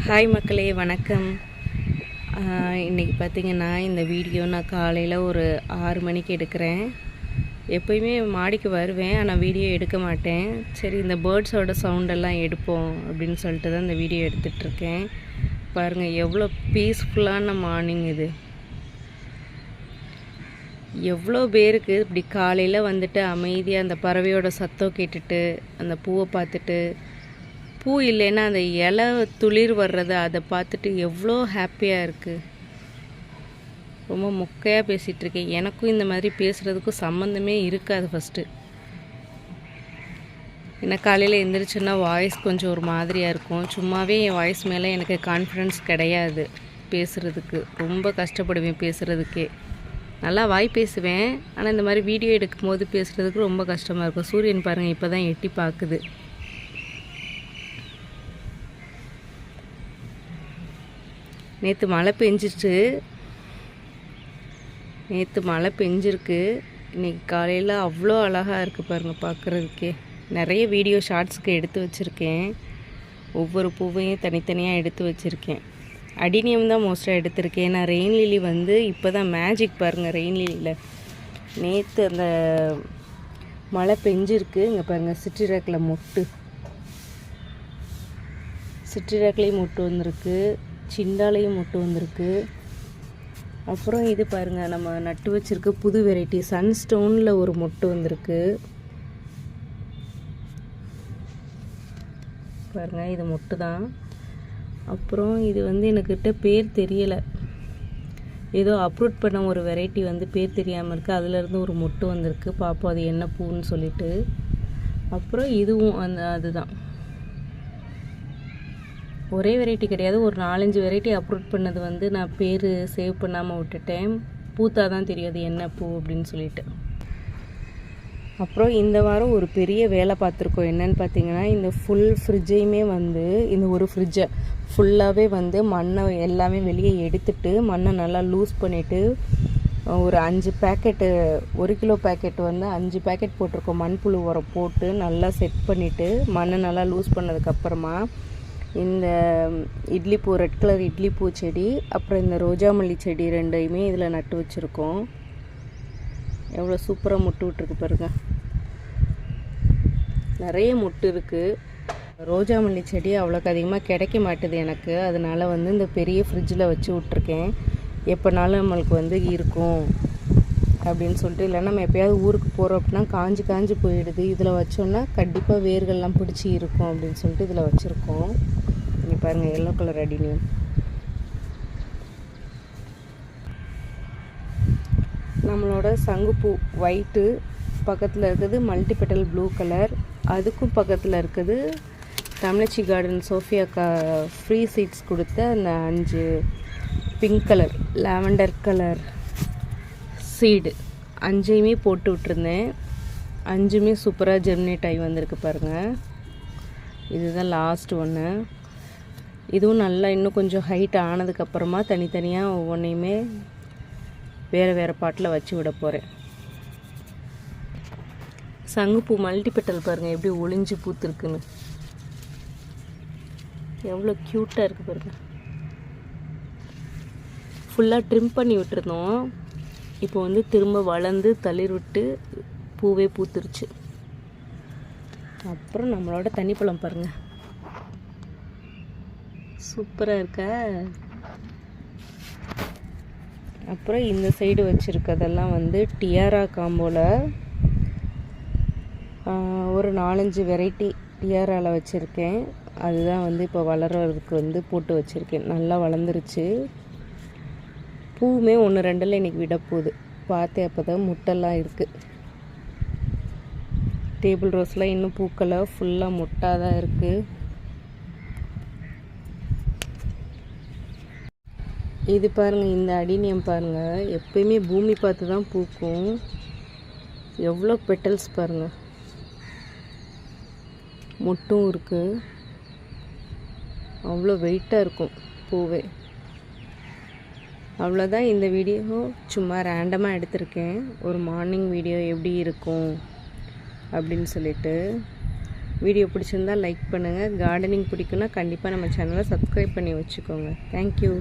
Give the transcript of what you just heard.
Hi மக்களே, வணக்கம். இன்றைக்கி பார்த்திங்கன்னா இந்த வீடியோ நான் காலையில் ஒரு 6 மணிக்கு எடுக்கிறேன். எப்போயுமே மாடிக்கு வருவேன், ஆனால் வீடியோ எடுக்க மாட்டேன். சரி, இந்த பேர்ட்ஸோட சவுண்டெல்லாம் எடுப்போம் அப்படின்னு சொல்லிட்டு தான் இந்த வீடியோ எடுத்துகிட்ருக்கேன். பாருங்கள் எவ்வளோ பீஸ்ஃபுல்லான மார்னிங் இது. எவ்வளோ பேருக்கு இப்படி காலையில் வந்துட்டு அமைதியாக அந்த பறவையோட சத்தம் கேட்டுட்டு அந்த பூவை பார்த்துட்டு, பூ இல்லைன்னா அந்த இலை துளிர் வர்றதை அதை பார்த்துட்டு எவ்வளோ ஹாப்பியாக இருக்குது. ரொம்ப மொக்கையாக பேசிகிட்ருக்கேன். எனக்கும் இந்த மாதிரி பேசுகிறதுக்கும் சம்மந்தமே இருக்காது ஃபஸ்ட்டு. ஏன்னா காலையில் எழுந்திரிச்சோன்னா வாய்ஸ் கொஞ்சம் ஒரு மாதிரியாக இருக்கும். சும்மாவே என் வாய்ஸ் மேலே எனக்கு கான்ஃபிடென்ஸ் கிடையாது பேசுகிறதுக்கு. ரொம்ப கஷ்டப்படுவேன் பேசுகிறதுக்கே. நல்லா வாய் பேசுவேன், ஆனால் இந்த மாதிரி வீடியோ எடுக்கும்போது பேசுகிறதுக்கு ரொம்ப கஷ்டமாக இருக்கும். சூரியன் பாருங்கள் இப்போ தான் எட்டி பார்க்குது. நேற்று மழை பெஞ்சிருக்கு. இன்றைக்கி காலையில் அவ்வளோ அழகாக இருக்குது பாருங்கள் பார்க்குறதுக்கே. நிறைய வீடியோ ஷார்ட்ஸுக்கு எடுத்து வச்சுருக்கேன். ஒவ்வொரு பூவையும் தனித்தனியாக எடுத்து வச்சுருக்கேன். அடினியம் தான் மோஸ்ட்டாக எடுத்திருக்கேன். நான் ரெயின் லிலி வந்து இப்போ தான் மேஜிக் பாருங்கள். ரெயின் லிலியில் நேற்று அந்த மழை பெஞ்சிருக்கு. இங்கே பாருங்கள் சிட்ரிராக்கில் மொட்டு, சிட்ரிராக்லேயும் மொட்டு வந்திருக்கு, சிண்டாலையும் மொட்டு வந்திருக்கு. அப்புறம் இது பாருங்கள், நம்ம நட்டு வச்சுருக்க புது வெரைட்டி சன்ஸ்டோனில் ஒரு மொட்டு வந்திருக்கு பாருங்கள். இது மொட்டு தான். அப்புறம் இது வந்து எனக்கிட்ட பேர் தெரியலை, ஏதோ அப்ரூட் பண்ண ஒரு வெரைட்டி வந்து பேர் தெரியாமல் இருக்குது. அதுலேருந்து ஒரு மொட்டு வந்திருக்கு. பார்ப்போம் அது என்ன பூன்னு சொல்லிட்டு. அப்புறம் இதுவும் அதுதான் ஒரே வெரைட்டி கிடையாது, ஒரு 4-5 வெரைட்டி அப்ரூட் பண்ணது வந்து நான் பேர் சேவ் பண்ணாமல் விட்டுட்டேன். பூத்தா தான் தெரியாது என்ன பூ அப்படின்னு சொல்லிட்டு. அப்புறம் இந்த வாரம் ஒரு பெரிய வேலை பார்த்துருக்கோம். என்னன்னு பார்த்தீங்கன்னா, இந்த ஃபுல் ஃப்ரிட்ஜையுமே வந்து இந்த ஒரு ஃப்ரிட்ஜை ஃபுல்லாகவே வந்து மண்ணை எல்லாமே வெளியே எடுத்துட்டு மண்ணை நல்லா லூஸ் பண்ணிவிட்டு ஒரு 5 பேக்கெட்டு 1 கிலோ பேக்கெட் வந்து 5 பேக்கெட் போட்டிருக்கோம். மண்புழு உரம் போட்டு நல்லா செட் பண்ணிவிட்டு மண்ணை நல்லா லூஸ் பண்ணதுக்கப்புறமா இந்த இட்லி பூ, ரெட் கலர் இட்லி பூ செடி, அப்புறம் இந்த ரோஜா மல்லி செடி ரெண்டையுமே இதில் நட்டு வச்சுருக்கோம். எவ்வளோ சூப்பராக மொட்டு விட்டுருக்கு பாருங்க. நிறைய மொட்டு இருக்குது. ரோஜா மல்லி செடி அவ்வளோக்கு அதிகமாக கிடைக்க மாட்டுது எனக்கு. அதனால் வந்து இந்த பெரிய ஃப்ரிட்ஜில் வச்சு விட்ருக்கேன். எப்போனாலும் நம்மளுக்கு வந்து இருக்கும் அப்படின்னு சொல்லிட்டு. இல்லைன்னா நம்ம எப்போயாவது ஊருக்கு போகிறோம் அப்படின்னா காஞ்சி போயிடுது. இதில் வச்சோன்னா கண்டிப்பாக வேர்கள்லாம் பிடிச்சி இருக்கும் அப்படின்னு சொல்லிட்டு இதில் வச்சுருக்கோம். இங்கே பாருங்கள் எல்லோ கலர் அடினியம். நம்மளோட சங்குப்பூ ஒயிட்டு பக்கத்தில் இருக்குது, மல்டிபெட்டல் ப்ளூ கலர். அதுக்கும் பக்கத்தில் இருக்குது Tamizhachi garden Sophia free seeds கொடுத்த அந்த 5 pink colour lavender colour seed 5யுமே போட்டு விட்டுருந்தேன். 5மே சூப்பராக ஜெர்மினேட் ஆகி வந்திருக்கு பாருங்கள். இதுதான் லாஸ்ட் ஒன்று. இதுவும் நல்லா இன்னும் கொஞ்சம் ஹைட் ஆனதுக்கப்புறமா தனித்தனியாக ஒவ்வொன்றையுமே வேறு பாட்டில் வச்சு விட போகிறேன். சங்குப்பூ மல்டிபெட்டல் பாருங்கள் எப்படி ஒளிஞ்சு பூத்துருக்குன்னு. எவ்வளோ க்யூட்டாக இருக்குது பாருங்கள். ஃபுல்லாக ட்ரிம் பண்ணி விட்டுருந்தோம். இப்போ வந்து திரும்ப வளர்ந்து தளிர் விட்டு பூவே பூத்துருச்சு. அப்புறம் நம்மளோட தண்ணிப்பழம் பாருங்கள், சூப்பராக இருக்கா. அப்புறம் இந்த சைடு வச்சுருக்கதெல்லாம் வந்து டியாரா காம்போவில் ஒரு 4-5 வெரைட்டி டியாராவில் வச்சுருக்கேன். அதுதான் வந்து இப்போ வளர்கிறதுக்கு வந்து போட்டு வச்சுருக்கேன். நல்லா வளர்ந்துருச்சு. பூவுமே 1-2 இன்றைக்கி விட போகுது. பார்த்தேன் அப்போ தான் முட்டெல்லாம் இருக்குது. டேபிள் ரோஸ்லாம் இன்னும் பூக்களை ஃபுல்லாக முட்டாக தான் இருக்குது. இது பாருங்கள், இந்த அடினியம் பாருங்கள், எப்பயுமே பூமி பார்த்து தான் பூக்கும். எவ்வளோ பெட்டல்ஸ் பாருங்கள், மொட்டும் இருக்குது. அவ்வளோ வெயிட்டாக இருக்கும் பூவே. அவ்வளோதான். இந்த வீடியோ சும்மா ரேண்டமாக எடுத்திருக்கேன். ஒரு மார்னிங் வீடியோ எப்படி இருக்கும் அப்படின்னு சொல்லிட்டு. வீடியோ பிடிச்சிருந்தா லைக் பண்ணுங்கள். கார்டனிங் பிடிக்குன்னா கண்டிப்பாக நம்ம சேனலை சப்ஸ்கிரைப் பண்ணி வச்சுக்கோங்க. தேங்க்யூ.